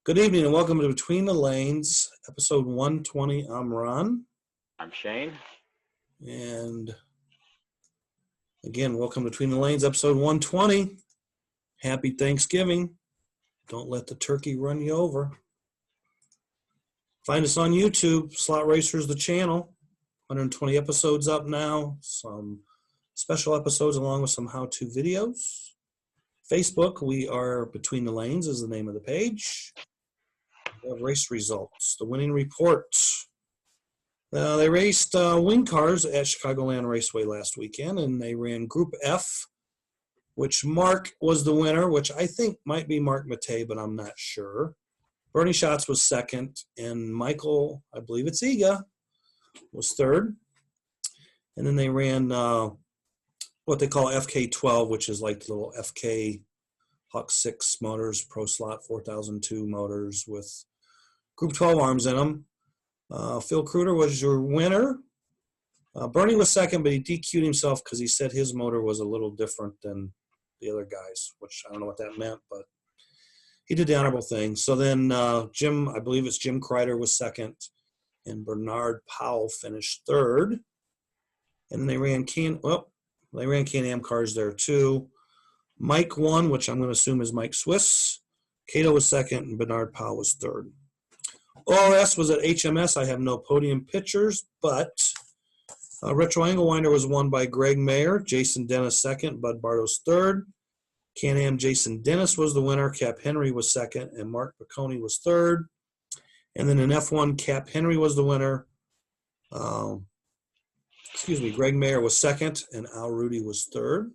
Good evening and welcome to Between the Lanes, episode 120. I'm Ron. I'm Shane. And again, welcome to Between the Lanes, episode 120. Happy Thanksgiving. Don't let the turkey run you over. Find us on YouTube, Slot Racers, the channel. 120 episodes up now. Some special episodes along with some how-to videos. Facebook, we are Between the Lanes is the name of the page. We have race results, the winning report. They raced wing cars at Chicagoland Raceway last weekend, and they ran Group F, which Mark was the winner, which I think might be Mark Matei, but I'm not sure. Bernie Schatz was second, and Michael, I believe it's Iga, was third. And then they ran what they call FK12, which is like the little FK Hawk 6 motors, Pro Slot 4002 motors with Group 12 arms in them. Phil Kruder was your winner. Bernie was second, but he DQ'd himself because he said his motor was a little different than the other guys, which I don't know what that meant, but he did the honorable thing. So then Jim, I believe it's Jim Kreider was second, and Bernard Powell finished third. And then they ran Can-Am cars there too. Mike won, which I'm going to assume is Mike Swiss. Cato was second, and Bernard Powell was third. ORS was at HMS. I have no podium pictures, but Retro Angle Winder was won by Greg Mayer, Jason Dennis second, Bud Bartos third. Can-Am Jason Dennis was the winner. Cap Henry was second, and Mark Piccone was third. And then in F1, Cap Henry was the winner. Greg Mayer was second, and Al Rudy was third.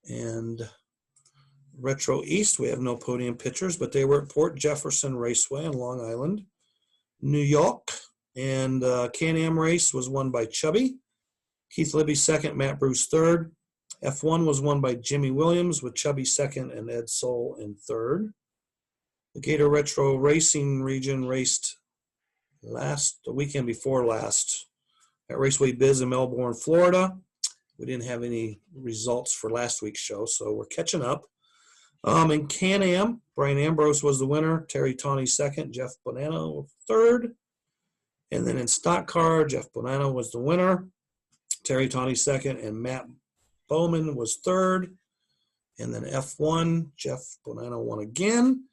And Retro East, we have no podium pictures, but they were at Port Jefferson Raceway in Long Island, New York. And Can-Am race was won by Chubby. Keith Libby second, Matt Bruce third. F1 was won by Jimmy Williams with Chubby second and Ed Soul in third. The Gator Retro Racing region raced the weekend before last at Raceway Biz in Melbourne, Florida. We didn't have any results for last week's show, so we're catching up. In Can-Am, Brian Ambrose was the winner, Terry Tawney second, Jeff Bonanno third. And then in Stock Car, Jeff Bonanno was the winner, Terry Tawney second, and Matt Bowman was third. And then F1, Jeff Bonanno won again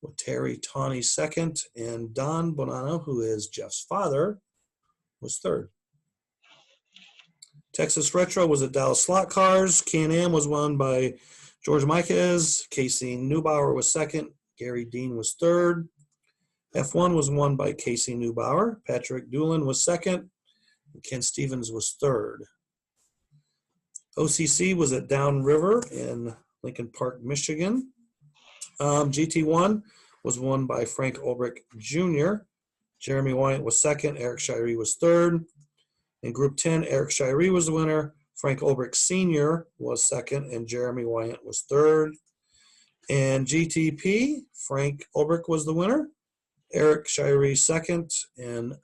with Terry Tawney second, and Don Bonanno, who is Jeff's father, was third. Texas Retro was at Dallas Slot Cars. Can-Am was won by George Miquez. Casey Neubauer was second. Gary Dean was third. F1 was won by Casey Neubauer. Patrick Doolin was second. And Ken Stevens was third. OCC was at Downriver in Lincoln Park, Michigan. GT1 was won by Frank Ulbrich Jr. Jeremy Wyatt was second. Eric Shirey was third. In Group 10, Eric Shirey was the winner. Frank Ulbrich Sr. was second, and Jeremy Wyatt was third. And GTP, Frank Ulbrich was the winner. Eric Shirey second, and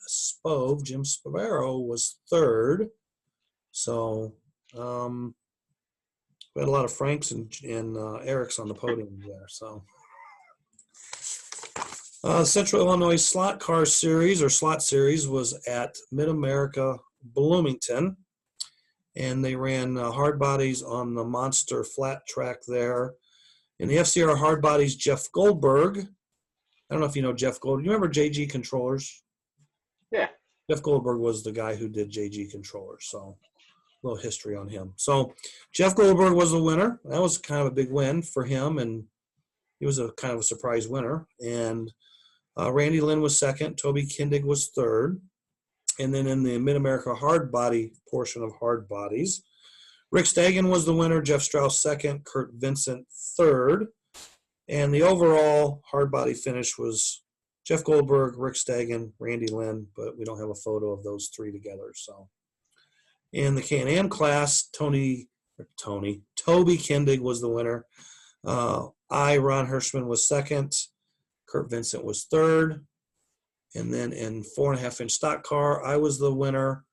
Jim Spavaro was third. So we had a lot of Franks and Erics on the podium there. So Central Illinois Slot Car Series or Slot Series was at Mid-America Bloomington, and they ran hard bodies on the Monster flat track there. In the FCR hard bodies, Jeff Goldberg. I don't know if you know Jeff Goldberg. You remember JG Controllers? Yeah. Jeff Goldberg was the guy who did JG Controllers, so a little history on him. So Jeff Goldberg was the winner. That was kind of a big win for him, and he was a kind of a surprise winner. And Randy Lynn was second. Toby Kindig was third. And then in the Mid-America hard body portion of hard bodies, Rick Stagan was the winner, Jeff Strauss second, Kurt Vincent third. And the overall hard body finish was Jeff Goldberg, Rick Stagan, Randy Lynn, but we don't have a photo of those three together. So in the Can-Am class, Toby Kindig was the winner. Ron Hirschman was second. Kurt Vincent was third. And then in 4.5-inch stock car, I was the winner.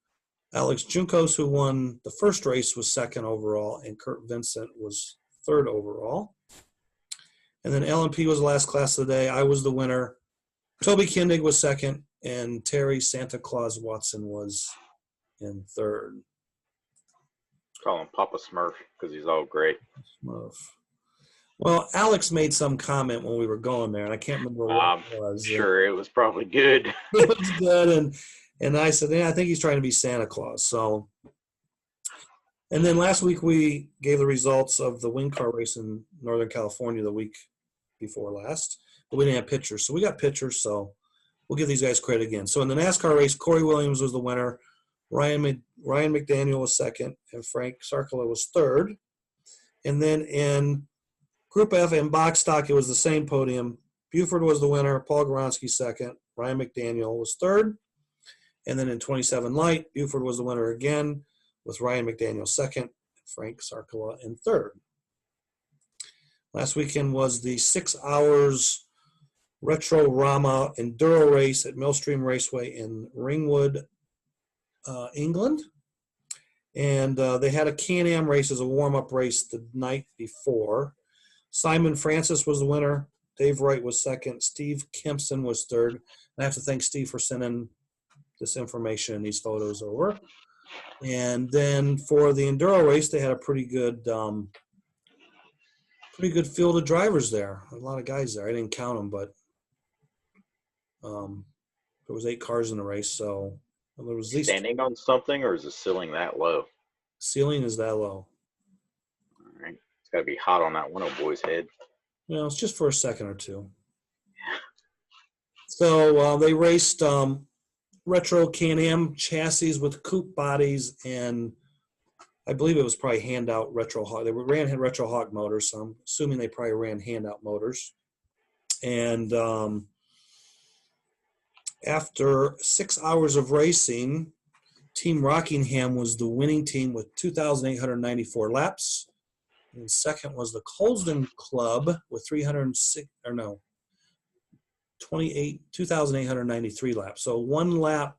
Alex Juncos, who won the first race, was second overall, and Kurt Vincent was third overall. And then LMP was the last class of the day. I was the winner. Toby Kindig was second, and Terry Santa Claus Watson was in third. Call him Papa Smurf because he's all great. Smurf. Well, Alex made some comment when we were going there, and I can't remember what it was. Sure, it was probably good. It was good, and I said, yeah, I think he's trying to be Santa Claus. So, and then last week we gave the results of the wing car race in Northern California the week before last, but we didn't have pictures, so we got pictures. So we'll give these guys credit again. So in the NASCAR race, Corey Williams was the winner, Ryan McDaniel was second, and Frank Sarkola was third. And then in Group F and box stock, it was the same podium. Buford was the winner, Paul Goronsky second, Ryan McDaniel was third. And then in 27 light, Buford was the winner again with Ryan McDaniel second, Frank Sarkola in third. Last weekend was the 6 hours Retro Rama Enduro race at Millstream Raceway in Ringwood, England. And they had a Can-Am race as a warm-up race the night before. Simon Francis was the winner. Dave Wright was second. Steve Kempson was third. I have to thank Steve for sending this information and these photos over. And then for the Enduro race, they had a pretty good field of drivers there. A lot of guys there. I didn't count them, but there was 8 cars in the race. So there was at least standing on something, or is the ceiling that low? Ceiling is that low. All right. It's got to be hot on that Winnow boy's head. You know, it's just for a second or two. So they raced retro Can-Am chassis with coupe bodies, and I believe it was probably handout Retro Hawk. They ran Retro Hawk motors, so I'm assuming they probably ran handout motors. And after 6 hours of racing, Team Rockingham was the winning team with 2,894 laps. And second was the Colston Club with 2,893 laps. So 1 lap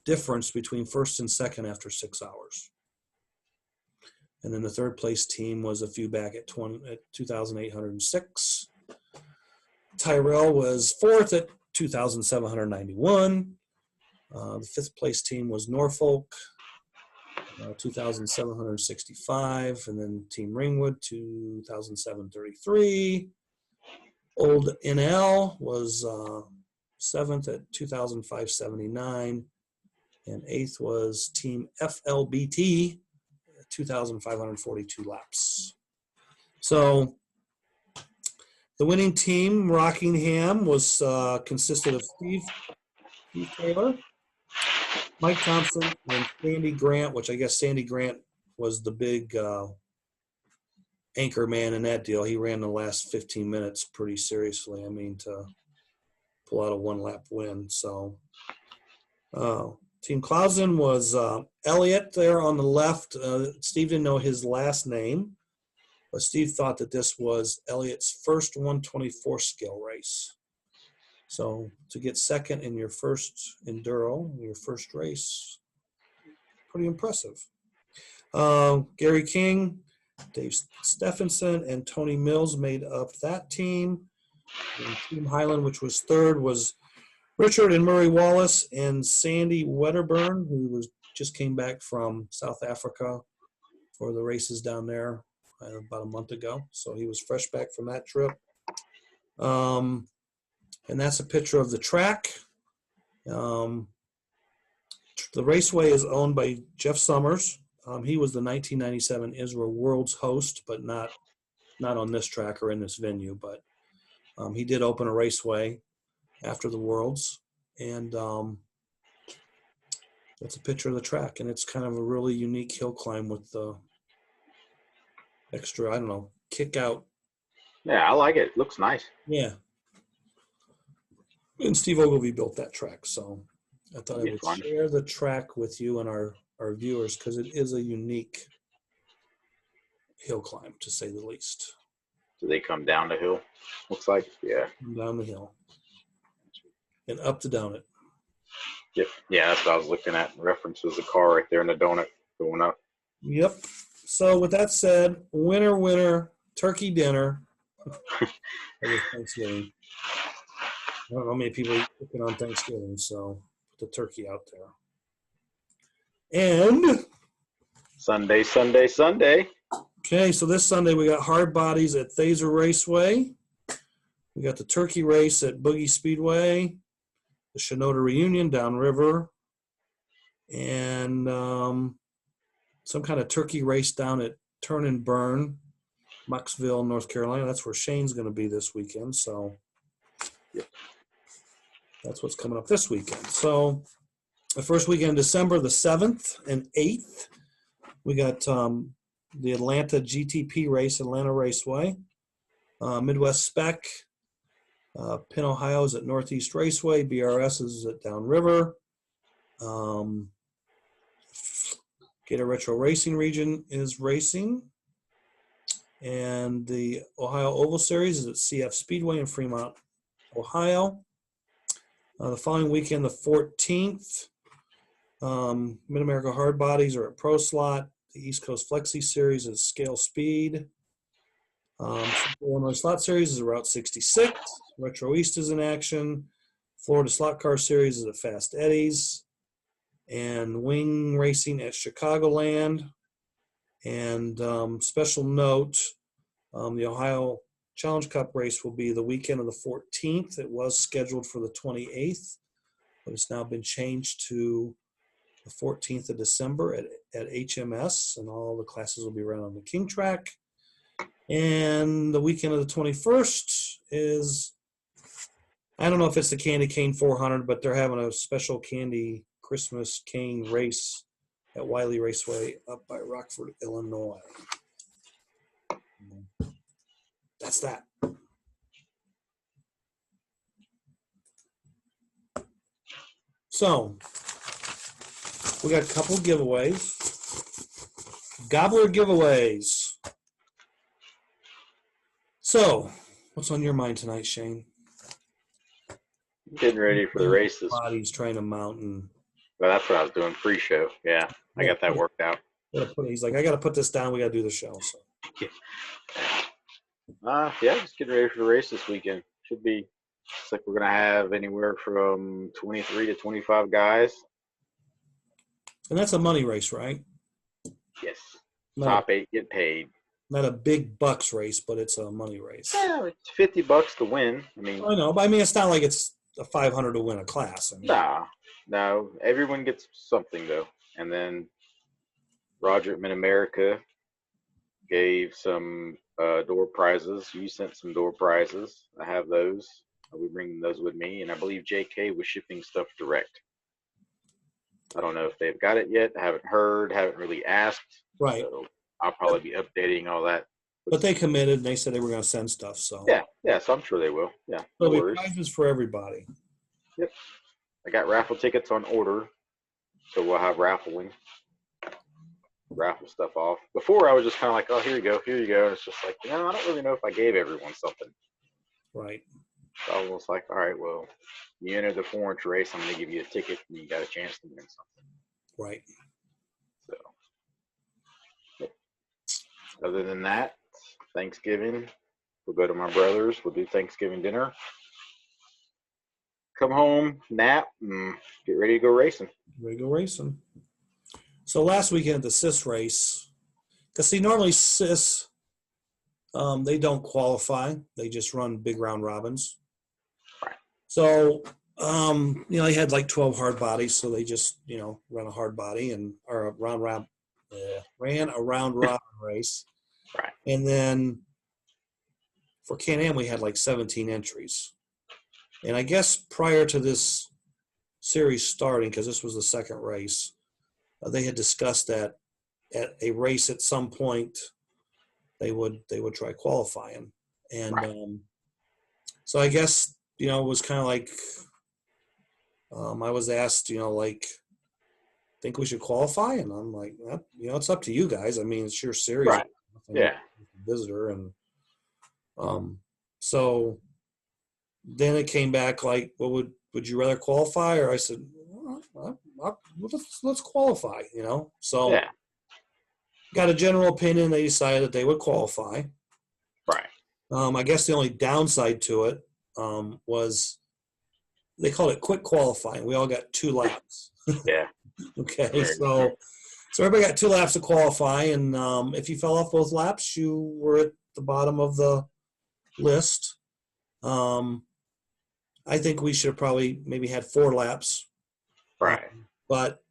difference between first and second after 6 hours. And then the third place team was a few back at 2,806. Tyrell was fourth at 2,791. The fifth place team was Norfolk, 2,765, and then Team Ringwood, 2,733. Old NL was seventh at 2,579, and eighth was Team FLBT, 2,542 laps. So the winning team, Rockingham, was consisted of Steve Taylor, Mike Thompson, and Sandy Grant, which I guess Sandy Grant was the big anchor man in that deal. He ran the last 15 minutes pretty seriously, I mean, to pull out a 1-lap win. So Team Clausen was Elliott there on the left. Steve didn't know his last name, but Steve thought that this was Elliott's first 124 scale race. So to get second in your first Enduro, your first race, pretty impressive. Gary King, Dave Stephenson, and Tony Mills made up that team. And Team Highland, which was third, was Richard and Murray Wallace and Sandy Wedderburn, who just came back from South Africa for the races down there about a month ago. So he was fresh back from that trip. And that's a picture of the track. The raceway is owned by Jeff Summers. He was the 1997 Israel Worlds host, but not on this track or in this venue. But he did open a raceway after the Worlds, and that's a picture of the track. And it's kind of a really unique hill climb with the extra, I don't know, kick out. Yeah, I like it. Looks nice. Yeah. And Steve Ogilvy built that track, so I thought I would share the track with you and our viewers because it is a unique hill climb, to say the least. Do they come down the hill? Looks like, yeah. Down the hill. And up to down it. Yep. Yeah, that's what I was looking at. References the car right there in the donut going up. Yep. So with that said, winner, turkey dinner. It was Thanksgiving. I don't know how many people eat chicken on Thanksgiving, so put the turkey out there. And Sunday, Sunday, Sunday. okay, so this Sunday we got hard bodies at Thaser Raceway. We got the turkey race at Boogie Speedway, the Shinoda Reunion downriver, and some kind of turkey race down at Turn and Burn, Mocksville, North Carolina. That's where Shane's going to be this weekend. So that's what's coming up this weekend. So the first weekend in December, the 7th and 8th, we got the Atlanta GTP race, Atlanta Raceway, Midwest Spec, Penn, Ohio is at Northeast Raceway, BRS is at Downriver, Gator Retro Racing Region is racing, and the Ohio Oval Series is at CF Speedway in Fremont, Ohio. The following weekend, the 14th, Mid-America Hard Bodies are at Pro Slot. The East Coast Flexi Series is Scale Speed. Illinois Slot Series is Route 66. Retro East is in action. Florida Slot Car Series is at Fast Eddie's. And Wing Racing at Chicagoland. And special note, the Ohio Challenge Cup race will be the weekend of the 14th. It was scheduled for the 28th, but it's now been changed to the 14th of December at HMS, and all the classes will be run on the King Track. And the weekend of the 21st is, I don't know if it's the Candy Cane 400, but they're having a special Candy Christmas Cane race at Wiley Raceway up by Rockford, Illinois. That's that. So, we got a couple giveaways. Gobbler giveaways. So, what's on your mind tonight, Shane? Getting ready for the races. Bodies trying to mountain. Well, that's what I was doing pre-show. Yeah, I got that worked out. He's like, I got to put this down. We got to do the show. So. Yeah, just getting ready for the race this weekend. Should be. Looks like we're gonna have anywhere from 23 to 25 guys. And that's a money race, right? Yes. Top 8 get paid. Not a big bucks race, but it's a money race. Yeah, it's $50 to win. I mean, I know, but I mean, it's not like it's a 500 to win a class. I mean, no, everyone gets something though. And then Roger at Mid-America gave some door prizes. You sent some door prizes. I have those. I'll be bringing those with me, and I believe JK was shipping stuff direct. I don't know if they've got it yet. I haven't heard. Haven't really asked. Right. So I'll probably be updating all that. But they committed, and they said they were going to send stuff. So yeah. So I'm sure they will. Yeah. There'll be prizes for everybody. Yep. I got raffle tickets on order, so we'll have raffle stuff off. Before I was just kind of like, oh, here you go. And it's just like, I don't really know if I gave everyone something. Right. So I was like, all right, well, you entered the 4-inch race. I'm going to give you a ticket, and you got a chance to win something. Right. So, yep. Other than that, Thanksgiving, we'll go to my brother's. We'll do Thanksgiving dinner. Come home, nap, and get ready to go racing. So last weekend, the CIS race, because see, normally CIS, they don't qualify. They just run big round robins. Right. So, they had like 12 hard bodies, so they just, run a hard body or ran a round robin race. Right. And then for Can-Am, we had like 17 entries. And I guess prior to this series starting, because this was the second race, they had discussed that at a race at some point they would try qualifying. And right. So I guess, it was kind of like I was asked, think we should qualify? And I'm like, it's up to you guys. I mean, it's your series. Right. Yeah. Visitor. And so then it came back like, well, would you rather qualify? Or I said, let's qualify, So yeah. Got a general opinion. They decided that they would qualify. Right. I guess the only downside to it was they called it quick qualifying. We all got 2 laps. Yeah. Okay, so everybody got 2 laps to qualify, and if you fell off both laps, you were at the bottom of the list. I think we should have probably maybe had 4 laps, Right. but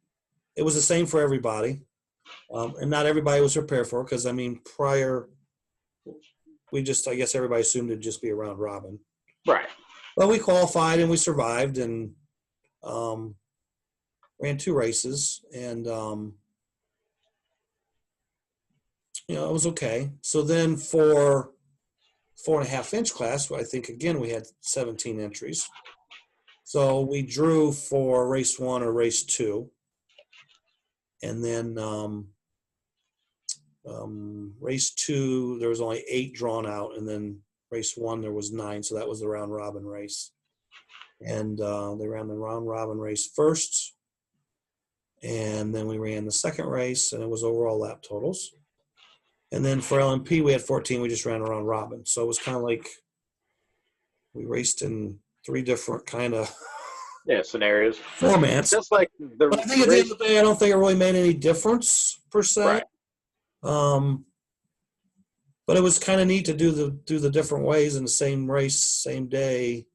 it was the same for everybody, and not everybody was prepared for it because I mean prior, I guess everybody assumed it'd just be a round robin. Right. But we qualified and we survived and ran 2 races, and it was okay. So then for 4.5-inch class, I think again we had 17 entries. So we drew for race 1 or race 2, and then race 2 there was only 8 drawn out, and then race 1 there was 9. So that was the round robin race, and they ran the round robin race first, and then we ran the second race, and it was overall lap totals. And then for LMP, we had 14. We just ran around robin. So it was kind of like we raced in 3 different kind of scenarios. formats. Just like the But I think at the end of the day, I don't think it really made any difference per se. Right. But it was kind of neat to do the different ways in the same race, same day.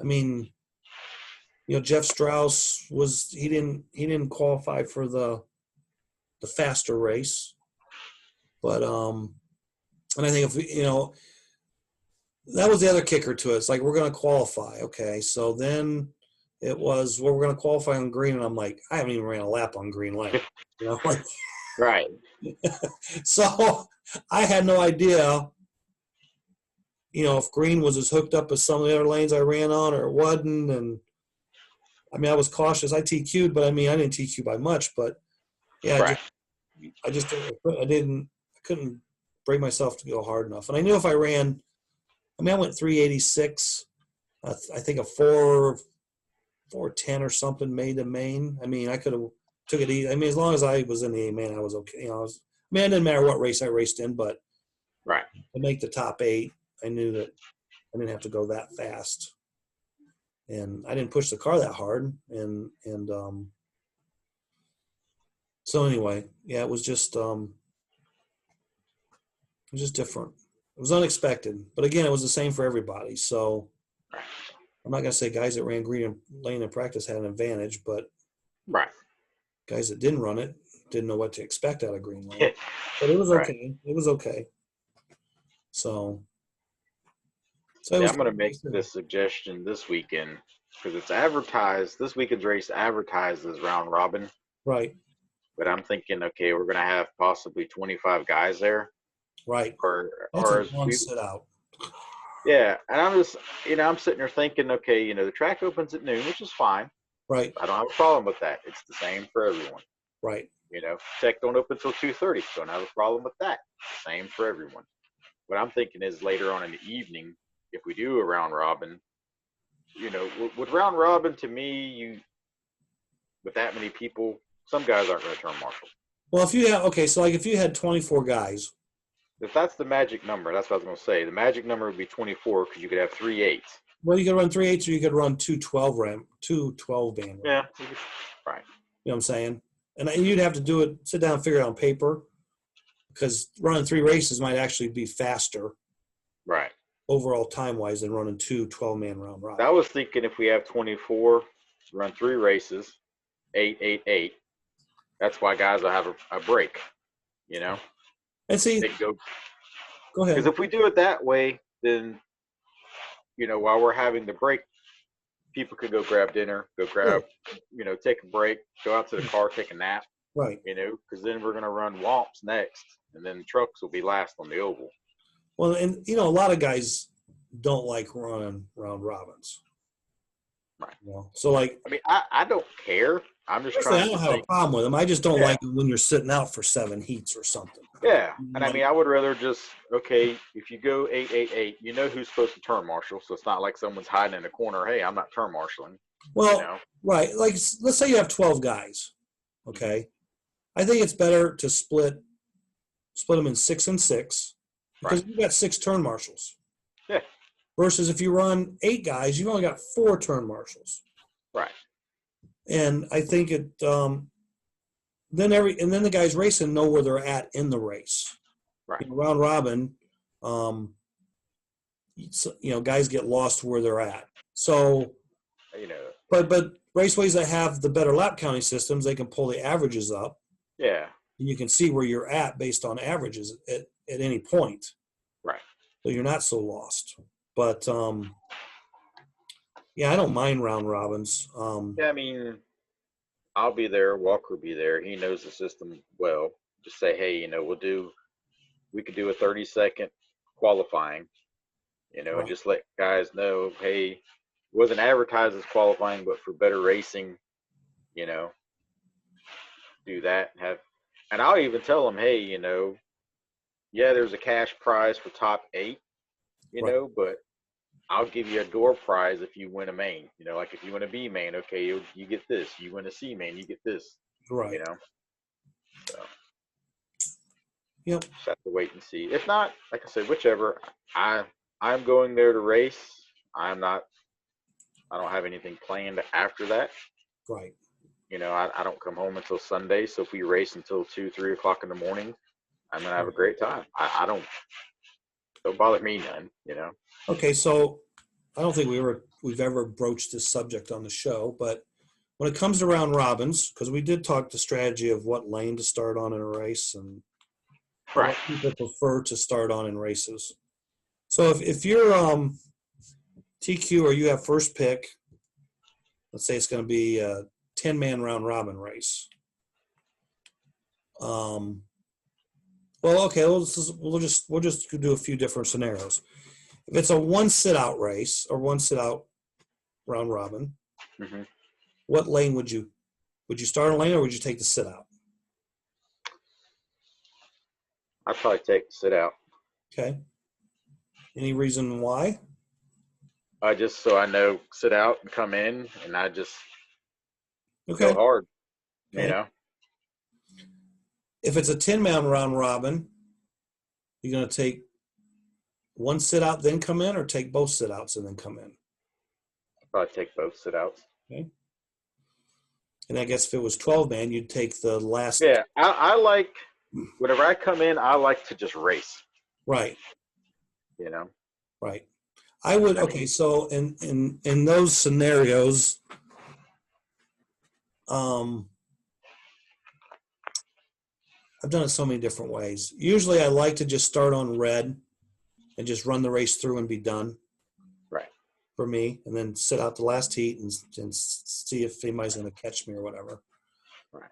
I mean, Jeff Strauss he didn't qualify for the faster race. But and I think if that was the other kicker to it. It's like we're going to qualify, okay? So then it was we're going to qualify on green, and I'm like, I haven't even ran a lap on green lane, Right. So I had no idea, if green was as hooked up as some of the other lanes I ran on, or it wasn't. And I mean, I was cautious. I TQ'd, but I mean, I didn't TQ by much. But yeah, Right. I just couldn't bring myself to go hard enough. And I knew if I ran, I went 386. I think a 410 or something made the main. I mean, I could have took it easy. I mean, as long as I was in the main, I was okay. It didn't matter what race I raced in, but Right. to make the top 8, I knew that I didn't have to go that fast. And I didn't push the car that hard. And so anyway, yeah, it was just different. It was unexpected, but again, it was the same for everybody. So I'm not gonna say guys that ran green lane in practice had an advantage, but Right. guys that didn't run it didn't know what to expect out of green lane. But it was okay. It was okay. So I'm going to make this suggestion this weekend because it's advertised. This weekend's race advertised as round robin. Right. But I'm thinking, okay, we're going to have possibly 25 guys there. Right. That's a long sit out. Yeah, and I'm just, I'm sitting there thinking, okay, the track opens at noon, which is fine. Right. I don't have a problem with that. It's the same for everyone. Right. Tech don't open until 2:30. Don't have a problem with that. Same for everyone. What I'm thinking is later on in the evening, if we do a round robin, with round robin, to me, with that many people, some guys aren't going to turn marshal. Well, if you had 24 guys. If that's the magic number, that's what I was going to say. The magic number would be 24 because you could have 3 8s. Well, you could run 3 8s, or you could run 2 12 band. Yeah. Right. You know what I'm saying? And you'd have to sit down and figure it out on paper, because running 3 races might actually be faster. Right. Overall time-wise than running 2 12-man round robin. I was thinking if we have 24, run 3 races, 8, 8, 8. That's why guys will have a break, And see, go ahead. Because if we do it that way, then, while we're having the break, people could go grab dinner, take a break, go out to the car, take a nap. Right. Because then we're going to run Womps next, and then trucks will be last on the oval. Well, and, a lot of guys don't like running round robins. Right. So, like. I mean, I don't care. I'm just trying to I don't have a problem with them. I just don't like it when you're sitting out for 7 heats or something. Yeah. And I mean, I would rather just, okay, if you go 8, 8, 8, who's supposed to turn marshal. So it's not like someone's hiding in a corner. Hey, I'm not turn marshaling. Well, right. Like, let's say you have 12 guys. Okay. I think it's better to split them in 6 and 6. because Right. you got 6 turn marshals. Yeah. Versus if you run 8 guys, you've only got 4 turn marshals. Right. And I think then the guys racing know where they're at in the race. Right. Round robin, guys get lost where they're at. So, but raceways that have the better lap counting systems, they can pull the averages up. Yeah. And you can see where you're at based on averages at any point. Right. So you're not so lost. But I don't mind round robins. Yeah, I mean, I'll be there. Walker will be there. He knows the system well. Just say, hey, we could do a 30-second qualifying, Right. and just let guys know, hey, it wasn't advertised as qualifying, but for better racing, do that. And I'll even tell them, hey, there's a cash prize for top 8, Right. but I'll give you a door prize if you win a main. Like if you win a B main, okay, you get this. You win a C main, you get this. Right. So Yep. just have to wait and see. If not, like I said, whichever. I'm going there to race. I don't have anything planned after that. Right. I don't come home until Sunday. So if we race until 2, 3 o'clock in the morning, I'm gonna have a great time. I don't bother me none. Okay, so I don't think we've ever broached this subject on the show, but when it comes to round robins, because we did talk the strategy of what lane to start on in a race and Right. what people prefer to start on in races. So if you're TQ or you have first pick, let's say it's going to be a 10-man round robin race. We'll just do a few different scenarios. If it's a 1 sit-out race or 1 sit-out round robin, Mm-hmm. what lane would you start a lane or would you take the sit-out? I'd probably take sit out. Okay. Any reason why? Just so I know sit out and come in, and I just Okay. go hard. Okay. If it's a 10-man round robin, you're going to take 1 sit-out then come in, or take both sit-outs and then come in? I'd probably take both sit outs. Okay. And I guess if it was 12-man, you'd take the last. Yeah, I like, whenever I come in, I like to just race. Right. Right. I would. Okay. So in those scenarios, I've done it so many different ways. Usually I like to just start on red and just run the race through and be done. Right. For me, and then sit out the last heat and see if anybody's going to catch me or whatever. Right.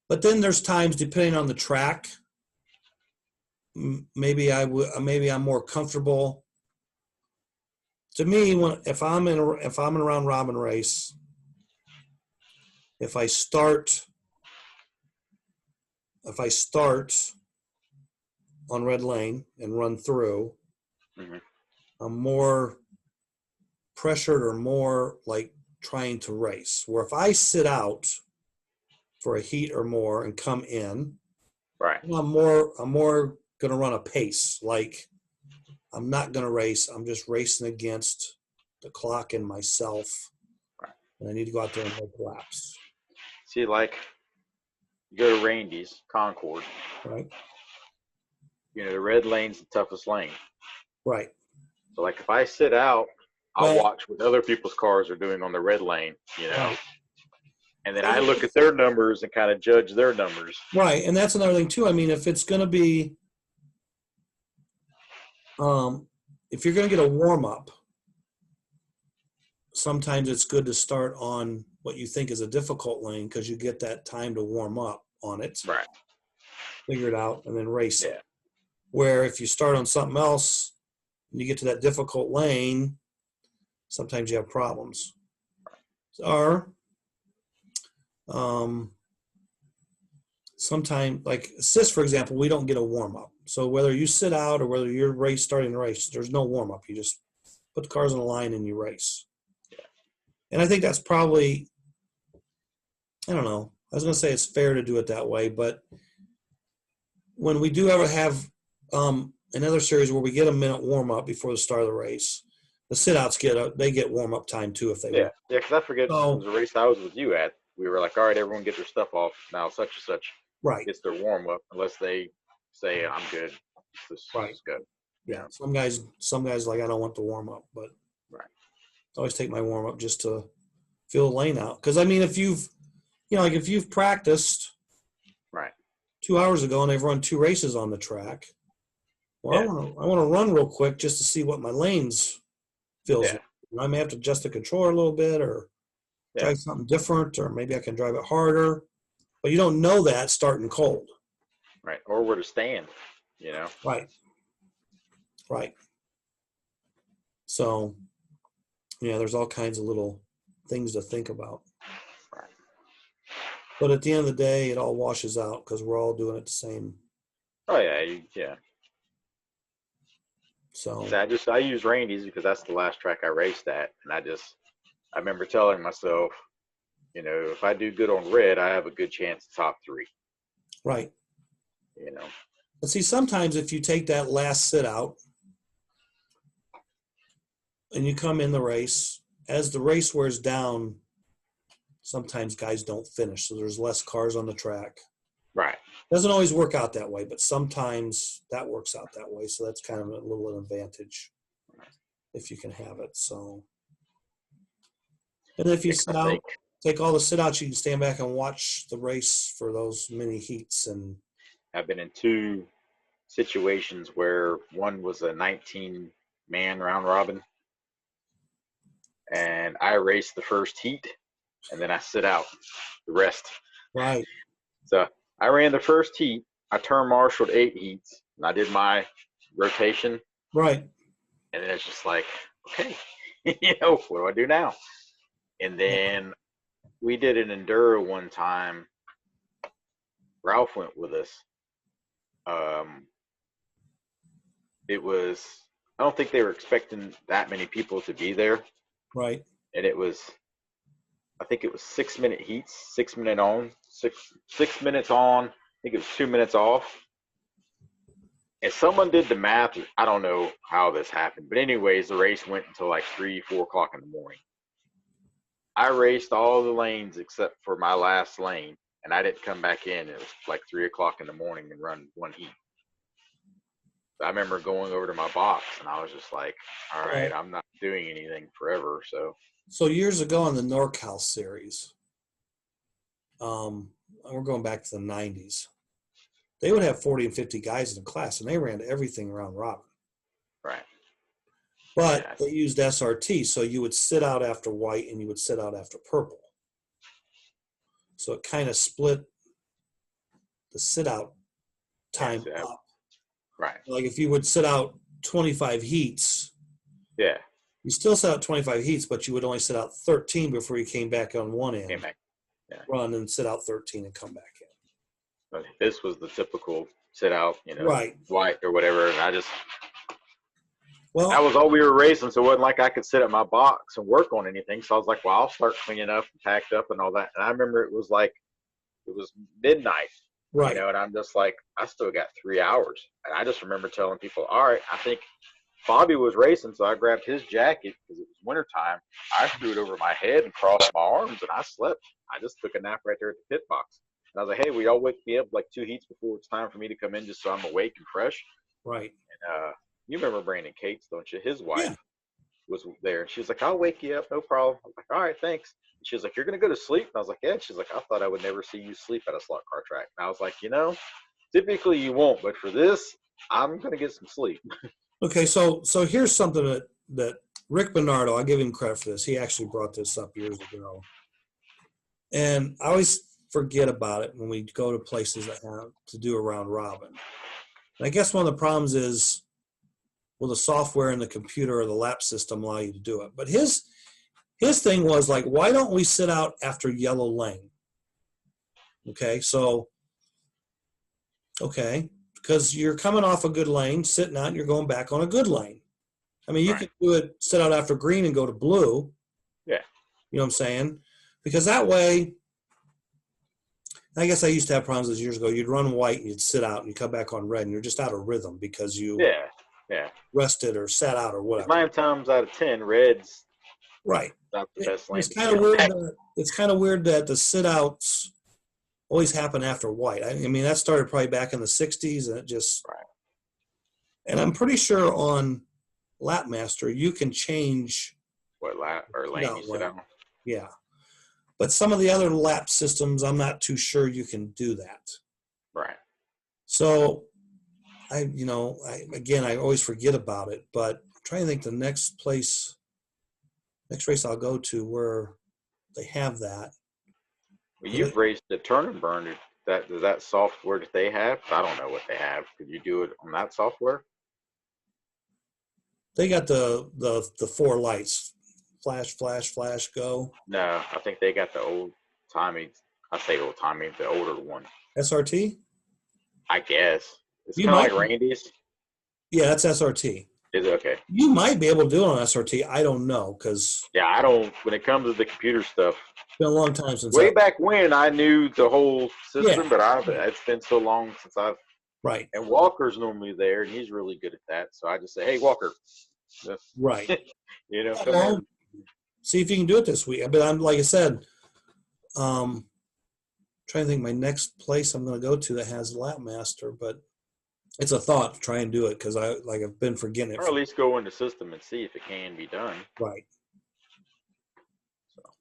But then there's times, depending on the track, maybe I'm more comfortable. To me, if I'm in a round robin race, if I start on red lane and run through, Mm-hmm. I'm more pressured or more like trying to race. Where if I sit out for a heat or more and come in, Right. I'm more going to run a pace. Like I'm not going to race. I'm just racing against the clock and myself. Right. And I need to go out there and make laps. See, like, you go to Randy's, Concord. Right. The red lane's the toughest lane. Right. So, like, if I sit out, I'll Well, watch what other people's cars are doing on the red lane, Right. And then I look at their numbers and kind of judge their numbers. Right. And that's another thing, too. I mean, if it's going to be if you're going to get a warm-up, sometimes it's good to start on what you think is a difficult lane because you get that time to warm up on it. Right. Figure it out and then race it. Yeah. Where if you start on something else and you get to that difficult lane, sometimes you have problems. Or sometimes, like assist, for example, we don't get a warm-up. So whether you sit out or whether you're starting the race, there's no warm-up. You just put the cars on the line and you race. And I think that's probably, I don't know, I was going to say it's fair to do it that way, but when we do ever have another series where we get a minute warm up before the start of the race. The sit outs get warm up time too if they Yeah, want. yeah. Because I forget So the race I was with you at. We were like, all right, everyone get their stuff off now. Such and such right, gets their warm up, unless they say I'm good. right, Let's go. yeah. Some guys like I don't want to warm up, but Right. I always take my warm up just to feel the lane out. Because I mean, if you've practiced Right. 2 hours ago and they've run 2 races on the track, well, Yeah. I want to run real quick just to see what my lanes feels Yeah. like. I may have to adjust the controller a little bit or Yeah. drive something different, or maybe I can drive it harder. But you don't know that starting cold. Right. Or where to stand. You know. Right. Right. So, yeah, there's all kinds of little things to think about. Right. But at the end of the day, it all washes out because we're all doing it the same. Oh yeah. Yeah. So I use Randy's because that's the last track I raced at, and I remember telling myself, you know, if I do good on red, I have a good chance of top 3. right. You know. But see, sometimes if you take that last sit out and you come in the race, as the race wears down, sometimes guys don't finish, so there's less cars on the track. Right. Doesn't always work out that way, but sometimes that works out that way. So that's kind of a little advantage if you can have it. So, and if you sit out, take all the sit outs, you can stand back and watch the race for those mini heats. And I've been in 2 situations where one was a 19-man round robin, and I raced the first heat, and then I sit out the rest. right, So I ran the first heat. I turn marshaled 8 heats, and I did my rotation. right, And then it's just like, okay, you know, what do I do now? And then we did an enduro one time. Ralph went with us. It was, I don't think they were expecting that many people to be there. right, And it was, I think it was 6-minute heats, 6 minute on, 6 minutes on. I think it was 2 minutes off. And someone did the math. I don't know how this happened, but anyways, the race went until like 3-4 o'clock in the morning. I raced all the lanes except for my last lane, and I didn't come back in. It was like 3 o'clock in the morning and run one heat. I remember going over to my box, and I was just like, all right, I'm not doing anything forever. So years ago in the NorCal series, we're going back to the 90s, they would have 40 and 50 guys in the class, and they ran everything around robin. Right. But they used SRT, so you would sit out after white and you would sit out after purple. So it kind of split the sit out time up. Right. Like if you would sit out 25 heats, yeah, you still sit out 25 heats, but you would only sit out 13 before you came back on one end, run and sit out 13 and come back in. But this was the typical sit out, you know, right, white or whatever, and that well, was all we were racing, so it wasn't like I could sit at my box and work on anything. So I was like, well, I'll start cleaning up and packed up and all that. And I remember it was midnight, right, you know, and I'm just like, I still got 3 hours. And I just remember telling people, all right, I think Bobby was racing, so I grabbed his jacket because it was wintertime. I threw it over my head and crossed my arms, and I slept. I just took a nap right there at the pit box. And I was like, hey, will y'all wake me up like 2 heats before it's time for me to come in just so I'm awake and fresh? right. And you remember Brandon Cates, don't you? His wife was there. She was like, I'll wake you up, no problem. I was like, all right, thanks. And she was like, you're going to go to sleep? And I was like, yeah. She's like, I thought I would never see you sleep at a slot car track. And I was like, you know, typically you won't, but for this, I'm going to get some sleep. Okay, so here's something that Rick Bernardo, I'll give him credit for this. He actually brought this up years ago. And I always forget about it when we go to places that have to do a round robin. And I guess one of the problems is, will the software and the computer or the lap system allow you to do it? But his thing was like, why don't we sit out after yellow lane? Okay, because you're coming off a good lane, sitting out, and you're going back on a good lane. I mean, you could do it, sit out after green and go to blue. Yeah. You know what I'm saying? Because that way, I guess I used to have problems as years ago. You'd run white and you'd sit out and you come back on red and you're just out of rhythm because you Yeah, yeah. rested or sat out or 'Cause whatever. 9 times out of 10, red's Right. not the best lane It's to kind sit of weird on. that the sit outs always happen after white. I mean, that started probably back in the 60s and it just, Right. and I'm pretty sure on Lapmaster you can change What lap or sit lane you out sit lane. on? Yeah. But some of the other lap systems, I'm not too sure you can do that. Right. So I always forget about it, but I'm trying to think the next race I'll go to where they have that. Well, 'Cause you've raced the Turn and Burn. Does that software that they have? I don't know what they have. Could you do it on that software? they got the four lights, flash, flash, flash, go. No, I think they got the old timey. I say old timey, the older one. SRT? I guess it's You kind of might, like Randy's. yeah, that's SRT. Is it okay? You might be able to do it on SRT. I don't know because Yeah, I don't. When it comes to the computer stuff, it's been a long time since way back when I knew the whole system, Yeah. but it's been so long since I've. Right, And Walker's normally there, and he's really good at that. So I just say, "Hey, Walker, right. come here." Well, see if you can do it this week. But I'm like I said, trying to think my next place I'm going to go to that has Lapmaster, but it's a thought to try and do it because I've been forgetting it. Or at least go in the system and see if it can be done. Right.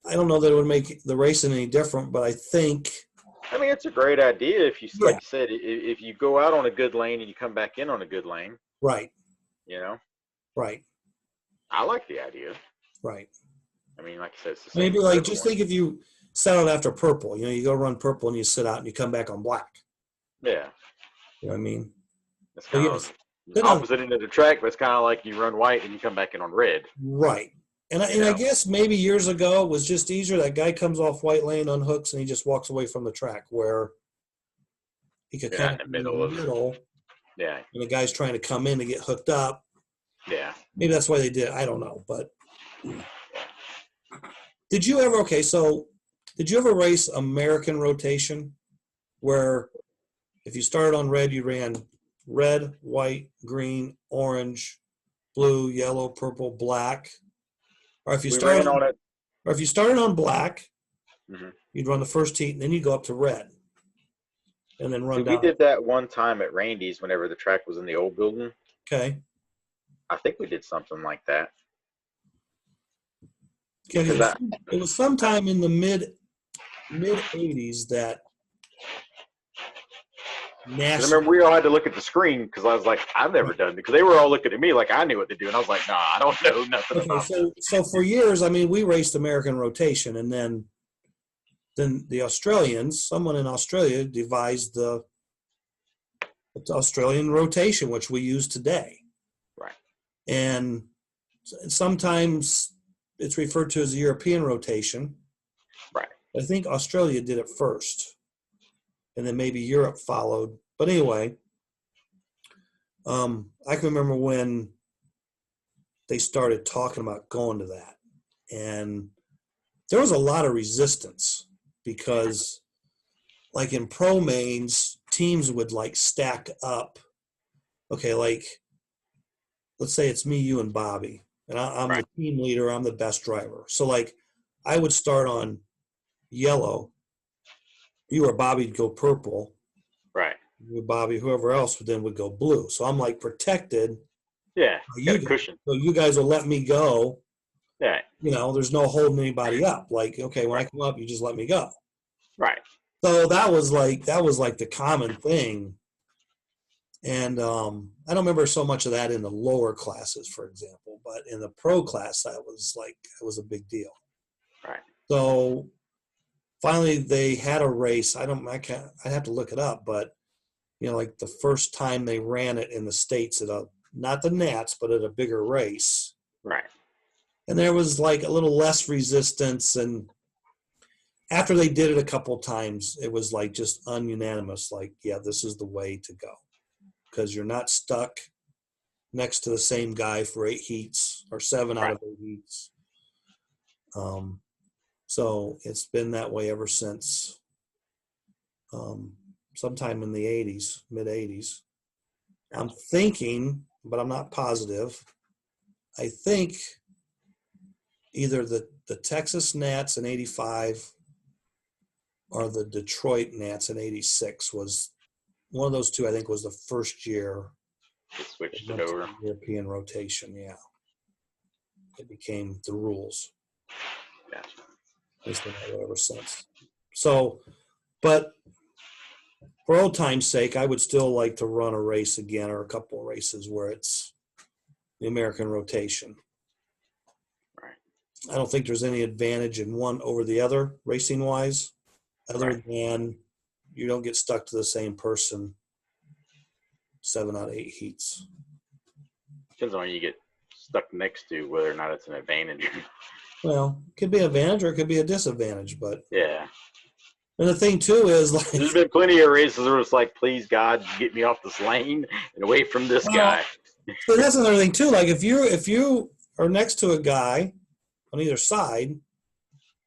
I don't know that it would make the racing any different, but I think. I mean, it's a great idea if you, like Yeah. you said, if you go out on a good lane and you come back in on a good lane. Right. Right. I like the idea. Right. I mean, like I said, it's the same. Maybe like just think if you set out after purple, you go run purple and you sit out and you come back on black. Yeah. You know what I mean? It's kind of opposite end of the track, but it's kind of like you run white and you come back in on red. Right. And I guess maybe years ago it was just easier. That guy comes off white lane, unhooks, and he just walks away from the track where he could kind of in the middle. Yeah. And the guy's trying to come in to get hooked up. Yeah. Maybe that's why they did it. I don't know. But did you ever race American rotation where if you started on red, you ran red, white, green, orange, blue, yellow, purple, black? Or if you started on it. Or if you started on black, mm-hmm. You'd run the first heat, and then you go up to red, and then run down. We did that one time at Randy's whenever the track was in the old building. Okay. I think we did something like that. Okay, it was sometime in the mid '80s that. I remember we all had to look at the screen because I was like, I've never done it, because they were all looking at me like I knew what to do, and I was like, nah, I don't know nothing about it. So for years, I mean, we raced American rotation, and then the Australians, someone in Australia devised the Australian rotation, which we use today. Right. And sometimes it's referred to as the European rotation. Right. I think Australia did it first, and then maybe Europe followed. But anyway, I can remember when they started talking about going to that, and there was a lot of resistance because, like in pro mains, teams would like stack up. Okay, like let's say it's me, you, and Bobby, and I'm right. the team leader. I'm the best driver. So like I would start on yellow. You or Bobby'd go purple. Right. You, Bobby, whoever else would go blue. So I'm like protected. Yeah. You got a cushion. So you guys will let me go. Yeah. There's no holding anybody up. Like, okay, when I come up, you just let me go. Right. So that was like the common thing. And I don't remember so much of that in the lower classes, for example, but in the pro class, that was a big deal. Right. So finally they had a race. I'd have to look it up, but like the first time they ran it in the States not the Nats, but at a bigger race. Right. And there was like a little less resistance. And after they did it a couple of times, it was like just ununanimous. Like, yeah, this is the way to go. Because you're not stuck next to the same guy for 8 heats or 7 out of 8 heats. So it's been that way ever since. sometime in the 80s, mid 80s. I'm thinking, but I'm not positive. I think either the Texas Nats in 85 or the Detroit Nats in 86 was one of those two. I think was the first year They switched it went to over. the European rotation. Yeah, it became the rules. Gotcha. It's been that way ever since. So, but for old time's sake, I would still like to run a race again or a couple of races where it's the American rotation. Right. I don't think there's any advantage in one over the other racing wise, other Right. than you don't get stuck to the same person 7 out of 8 heats. Depends on who you get stuck next to, whether or not it's an advantage. Well, it could be an advantage or it could be a disadvantage, but Yeah. and the thing too is There's like, been plenty of races where it's like, please God, get me off this lane and away from this guy. so that's another thing too. Like if you are next to a guy on either side,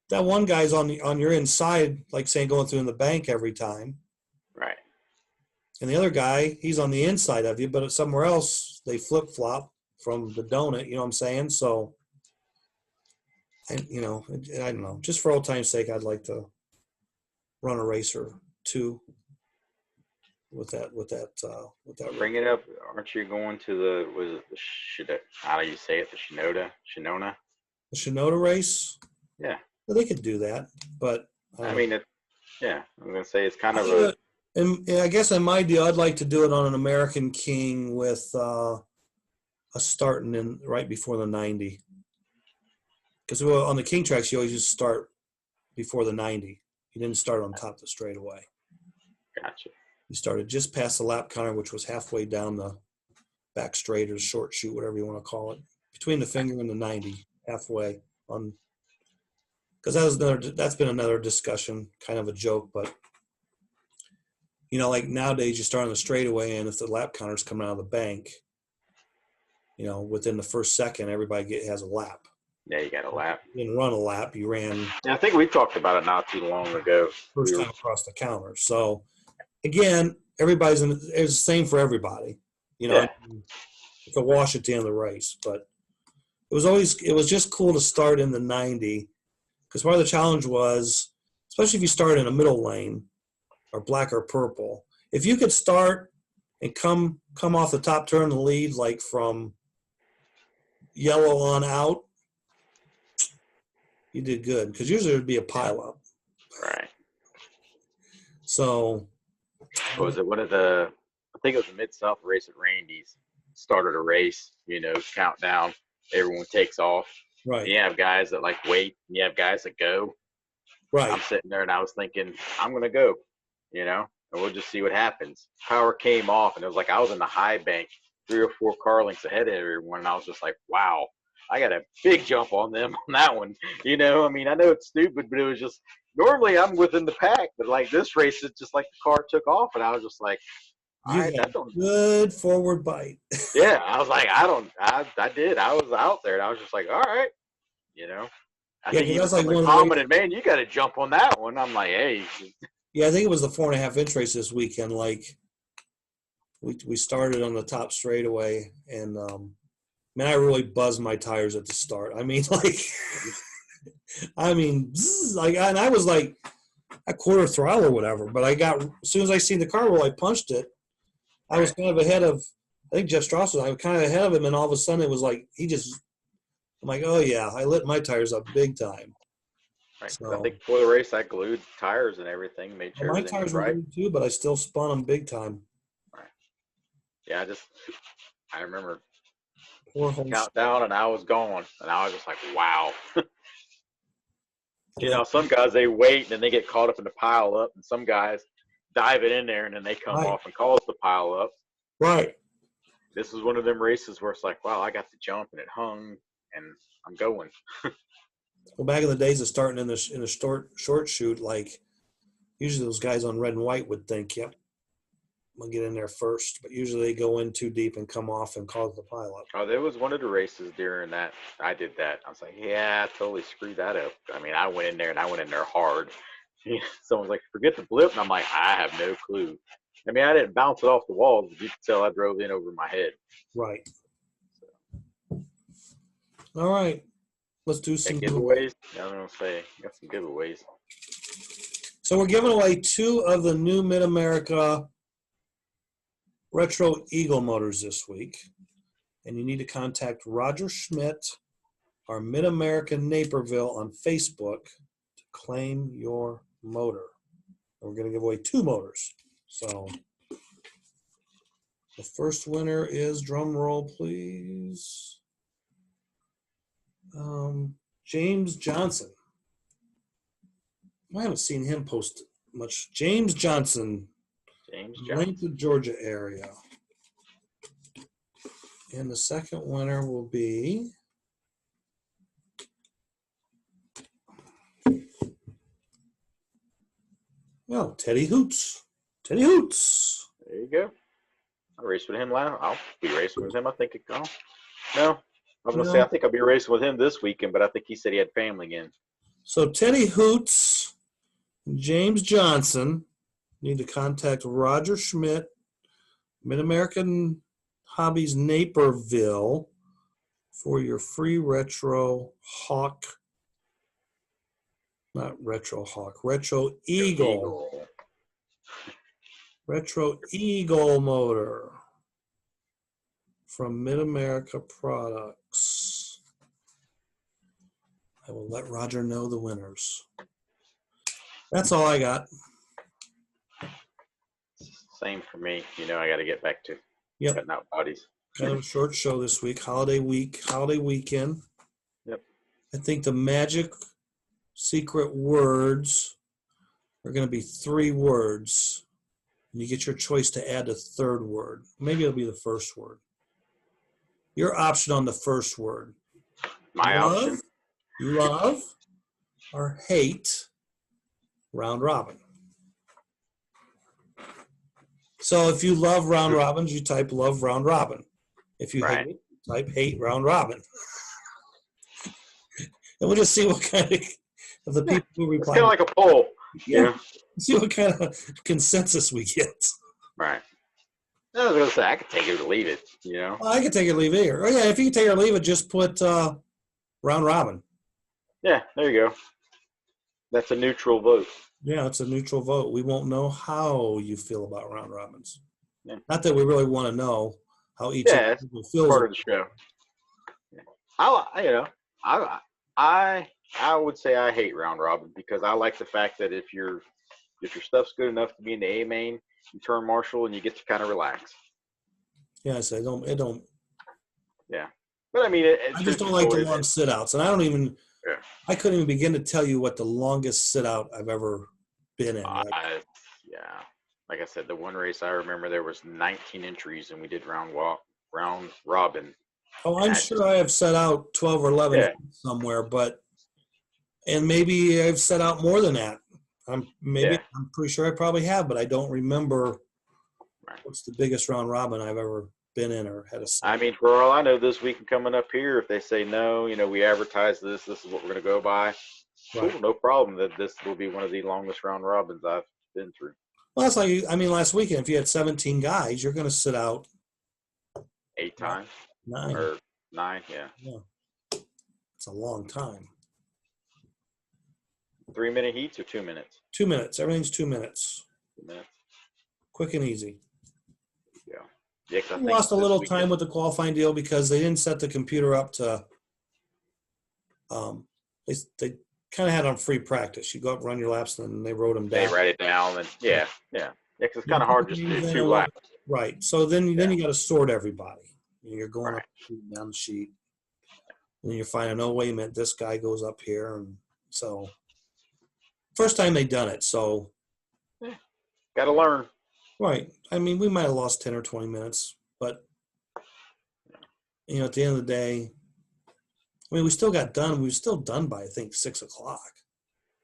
that one guy's on your inside, like saying going through in the bank every time, Right. and the other guy he's on the inside of you, but it's somewhere else they flip flop from the donut. You know what I'm saying? So, I don't know. Just for old time's sake, I'd like to run a race or two with that. Bring it up. Aren't you going to how do you say it? The Shinona? The Shinoda race. Yeah. Well, they could do that, but I mean, I'm gonna say it's kind of I guess in my deal, I'd like to do it on an American King with a starting in right before the 90. Because on the King tracks, you always just start before the 90. You didn't start on top of the straightaway. Gotcha. You started just past the lap counter, which was halfway down the back straight or short chute, whatever you want to call it, between the finger and the 90, halfway on. Because that's been another discussion, kind of a joke, but like nowadays you start on the straightaway, and if the lap counter's coming out of the bank, within the first second, everybody has a lap. Yeah, you got a lap. You didn't run a lap, you ran. Yeah, I think we talked about it not too long ago. First time across the counter. So again, it's the same for everybody. Yeah. It's a wash at the end of the race, but it was just cool to start in the 90 because part of the challenge was, especially if you start in a middle lane or black or purple, if you could start and come off the top turn and lead like from yellow on out, you did good because usually there'd be a pileup. Right. So, what was it? I think it was the Mid-South race at Randy's. Started a race, countdown. Everyone takes off. right. You have guys that like wait, and you have guys that go. Right. I'm sitting there and I was thinking, I'm going to go, and we'll just see what happens. Power came off, and it was like I was in the high bank, 3 or 4 car lengths ahead of everyone, and I was just like, wow, I got a big jump on them on that one. I mean, I know it's stupid, but it was just, normally I'm within the pack, but like this race, it's just like the car took off, and I was just like, all right, had good forward bite. Yeah, I was like, I did. I was out there, and I was just like, all right, I think that's like one of the commented, man, you got to jump on that one. I'm like, hey. Yeah, I think it was the 4.5 inch race this weekend. Like, we started on the top straightaway, and man, I really buzzed my tires at the start. I mean, like, and I was like a quarter throttle or whatever. But as soon as I seen the car roll, I punched it. I was kind of ahead of, I think Jeff Strauss was. I was kind of ahead of him, and all of a sudden it was like I'm like, oh yeah, I lit my tires up big time. Right. So, I think before the race, I glued tires and everything, made sure my everything tires was right. were good too, but I still spun them big time. Right. Yeah, I remember Poor whole countdown, and I was gone, and I was just like, wow. Yeah. Some guys, they wait, and then they get caught up in the pile up, and some guys dive it in there, and then they come Right. off and cause the pile up. Right. This was one of them races where it's like, wow, I got the jump, and it hung, and I'm going. Well, back in the days of starting in the short shoot, like usually those guys on red and white would think, yep, I'm gonna get in there first. But usually they go in too deep and come off and cause the pileup. Oh, there was one of the races during that. I did that. I was like, yeah, I totally screwed that up. I mean, I went in there and I went in there hard. Someone's like, forget the blip. And I'm like, I have no clue. I mean, I didn't bounce it off the walls, but you could tell I drove in over my head. Right. All right. Let's do Got some giveaways? Yeah, I was going to say, got some giveaways. So we're giving away 2 of the new Mid-America Retro Eagle motors this week. And you need to contact Roger Schmidt, our Mid-America Naperville on Facebook to claim your motor. And we're going to give away 2 motors. So the first winner is, drum roll please, James Johnson. I haven't seen him post much. James Johnson, James Johnson. Atlanta, Georgia area. And the second winner will be Teddy Hoots. Teddy Hoots. There you go. I raced with him last. I'll be racing with him. I think. No, I was going to say I think I'll be racing with him this weekend, but I think he said he had family again. So Teddy Hoots, James Johnson, need to contact Roger Schmidt, Mid-American Hobbies Naperville, for your free Retro Hawk. Not Retro Hawk, Retro Eagle. Retro Eagle motor from Mid-America Products. I will let Roger know the winners. That's all I got. Same for me. I got to get back to cutting out bodies. Kind of a short show this week, holiday weekend. Yep. I think the magic secret words are going to be 3 words. And you get your choice to add a third word. Maybe it'll be the first word. Your option on the first word. My option. Love or hate round robin. So if you love round robins, you type love round robin. If you hate it, type hate round robin. And we'll just see what kind of the people who reply. It's kind of like a poll. Yeah. See what kind of consensus we get. Right. I was going to say, I could take it or leave it, Well, I could take it or leave it. Oh, yeah, if you can take it or leave it, just put round robin. Yeah, there you go. That's a neutral vote. Yeah, it's a neutral vote. We won't know how you feel about round robins. Yeah. Not that we really want to know how each people feels. Part of the show. Yeah. I would say I hate round robin because I like the fact that if your stuff's good enough to be in the A main, you turn marshal and you get to kind of relax. Yeah, so it don't. Yeah, but I mean, I just don't like the long sit outs, and I don't even. Yeah. I couldn't even begin to tell you what the longest sit out I've ever been in. Yeah, like I said, the one race I remember there was 19 entries and we did round robin. Oh, I'm sure I have set out 12 or 11 somewhere, and maybe I've set out more than that. I'm pretty sure I probably have, but I don't remember what's the biggest round robin I've ever been in or had a set. I mean, for all I know, this week and coming up here, if they say no, we advertise this is what we're going to go by. Right. Cool, no problem. That this will be one of the longest round robins I've been through. Well, that's like, last weekend, if you had 17 guys, you're going to sit out 8 times. 9. Or 9, yeah. It's a long time. 3-minute heats or 2 minutes? 2 minutes. Everything's 2 minutes. 2 minutes. Quick and easy. Yeah. We lost a little time with the qualifying deal because they didn't set the computer up to. They kind of had on free practice. You go up, run your laps, and then they wrote them down. They write it down, and yeah, because it's kind of hard just to do 2 laps. Right. So then you got to sort everybody. You're going up down the sheet, and then you're finding, oh wait a minute, this guy goes up here, and so first time they done it, so got to learn. Right. We might have lost 10 or 20 minutes, but at the end of the day, we still got done. We were still done by, I think, 6 o'clock.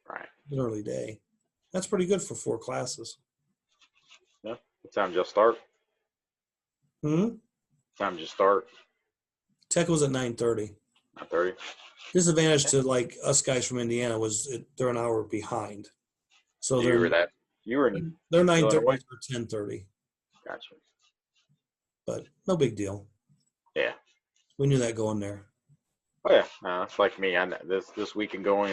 Right. An early day. That's pretty good for 4 classes. Yeah. What time did you start? Time did you start? Tech was at 9:30. 9:30. Disadvantage to like us guys from Indiana was they're an hour behind. So You were that. You were in they're 9:30 Illinois. or 10:30, Gotcha. but no big deal. Yeah. We knew that going there. Oh yeah. It's like me. I know this weekend going.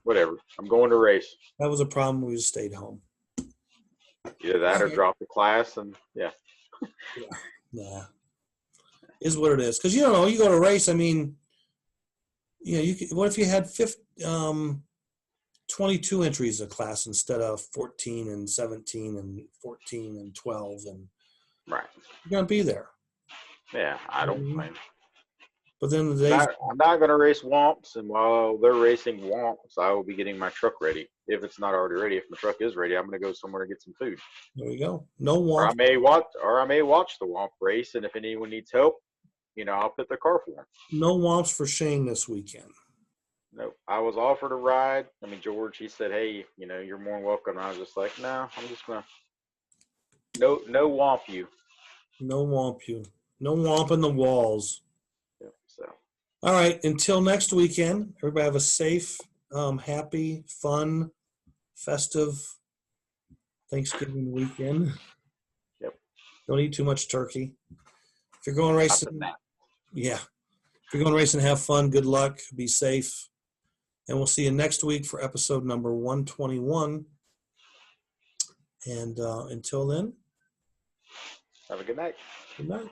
Whatever. I'm going to race. That was a problem. We just stayed home. Either that or Okay. drop the class, and yeah. Nah, is what it is. Because you don't know. You go to race. I mean, you could, what if you had 22 entries a class instead of 14 and 17 and 14 and 12, and Right. you're gonna be there. Yeah. I don't Mhm. blame. But then the days, I'm not going to race Womps, and while they're racing Womps, I will be getting my truck ready. If it's not already ready, if my truck is ready, I'm going to go somewhere to get some food. there we go. No Or I want, may watch the Womp race, and if anyone needs help, I'll put their car for them. no womps for Shane this weekend. No, I was offered a ride. I mean, George, he said, "Hey, you're more than welcome." And I was just like, "No, I'm just gonna no Womp you." No womp you. No womp in the walls. Yeah, so All right. Until next weekend, everybody have a safe, happy, fun, festive Thanksgiving weekend. yep, Don't eat too much turkey. If you're going lots of racing, that. yeah. If you're going racing, have fun. Good luck. Be safe. And we'll see you next week for episode number 121. And until then, Have a good night. good night.